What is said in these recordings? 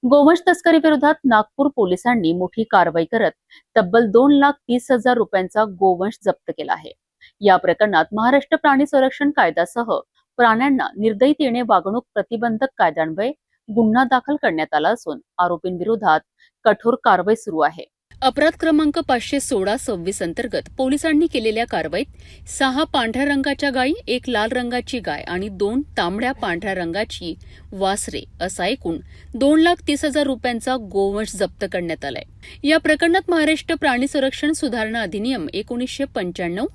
गोवंश तस्करी विरोधात नागपूर पोलिसांनी मोठी कारवाई करत तब्बल 2,30,000 रुपयांचा गोवंश जप्त केला आहे। या प्रकरणात महाराष्ट्र प्राणी संरक्षण कायद्यासह प्राण्यांना निर्दयीतेने वागणूक प्रतिबंधक कायद्यान्वये गुन्हा दाखल करण्यात आला असून आरोपींविरोधात कठोर कारवाई सुरू आहे। अपराध क्रमांक 516-26 अंतर्गत पोलिसांनी केलेल्या कारवाईत 6 पांढऱ्या रंगाच्या गायी, 1 लाल रंगाची गाय आणि 2 तांबड्या पांढऱ्या रंगाची वासरे असा एकूण 2,30,000 रुपयांचा गोवंश जप्त करण्यात आलाय। या प्रकरणात महाराष्ट्र प्राणी संरक्षण सुधारणा अधिनियम 1995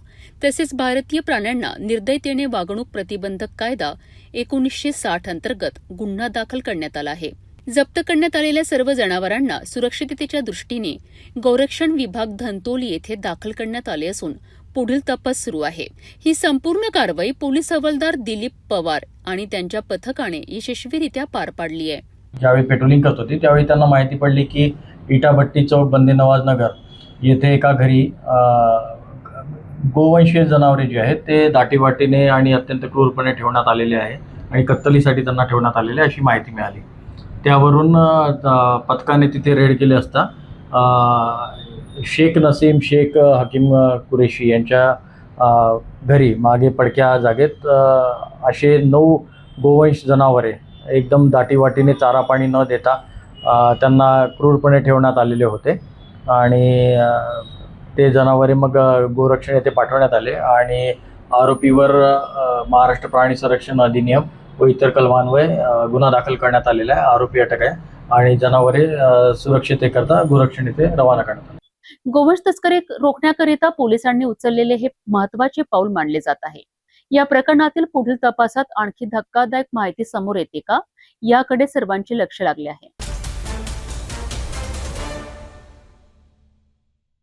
तसेच भारतीय प्राण्यांना निर्दयतेने वागणूक प्रतिबंधक कायदा 1960 अंतर्गत गुन्हा दाखल करण्यात आला आहे। जप्त करण्यात आलेल्या सर्व जनावरांना सुरक्षिततेच्या दृष्टीने गोरक्षण विभाग धंतोली येथे दाखल करण्यात आले असून पुढील तपास सुरू आहे। ही संपूर्ण कारवाई पोलीस हवालदार दिलीप पवार आणि त्यांच्या पथकाने यशस्वीरित्या पार पाडली आहे। ज्यावेळी पेट्रोलिंग करत होती त्यावेळी त्यांना माहिती पडली की इटाभट्टी चौक बंदे नवाज नगर येथे एका घरी गोवंशीय जनावरे जी आहेत ते दाटीवाटीने आणि अत्यंत क्रूरपणे ठेवण्यात आलेले आहे आणि कत्तलीसाठी त्यांना ठेवण्यात आलेले अशी माहिती मिळाली। त्यावरून पथकाने तिथे रेड केले असता शेख नसीम शेख हकीम कुरेशी यांच्या घरी मागे पडक्या जागेत असे 9 गोवंश जनावरे एकदम दाटीवाटीने चारा पाणी न देता त्यांना क्रूरपणे ठेवण्यात आलेले होते आणि ते जनावरे मग गोरक्षण येथे पाठवण्यात आले आणि आरोपीवर महाराष्ट्र प्राणी संरक्षण अधिनियम व इतर कलमान्वये गुन्हा दाखल करण्यात आलेला आहे। आरोपी अटक आहे आणि जनावरे सुरक्षिततेकरता गोरक्षण येथे रवाना करण्यात आले। गोवंश तस्करी रोखण्याकरिता पोलिसांनी उचललेले हे महत्त्वाचे पाऊल मानले जात आहे। या प्रकरणातील पुढील तपासात आणखी धक्कादायक माहिती समोर येते का याकडे सर्वांचे लक्ष लागले आहे।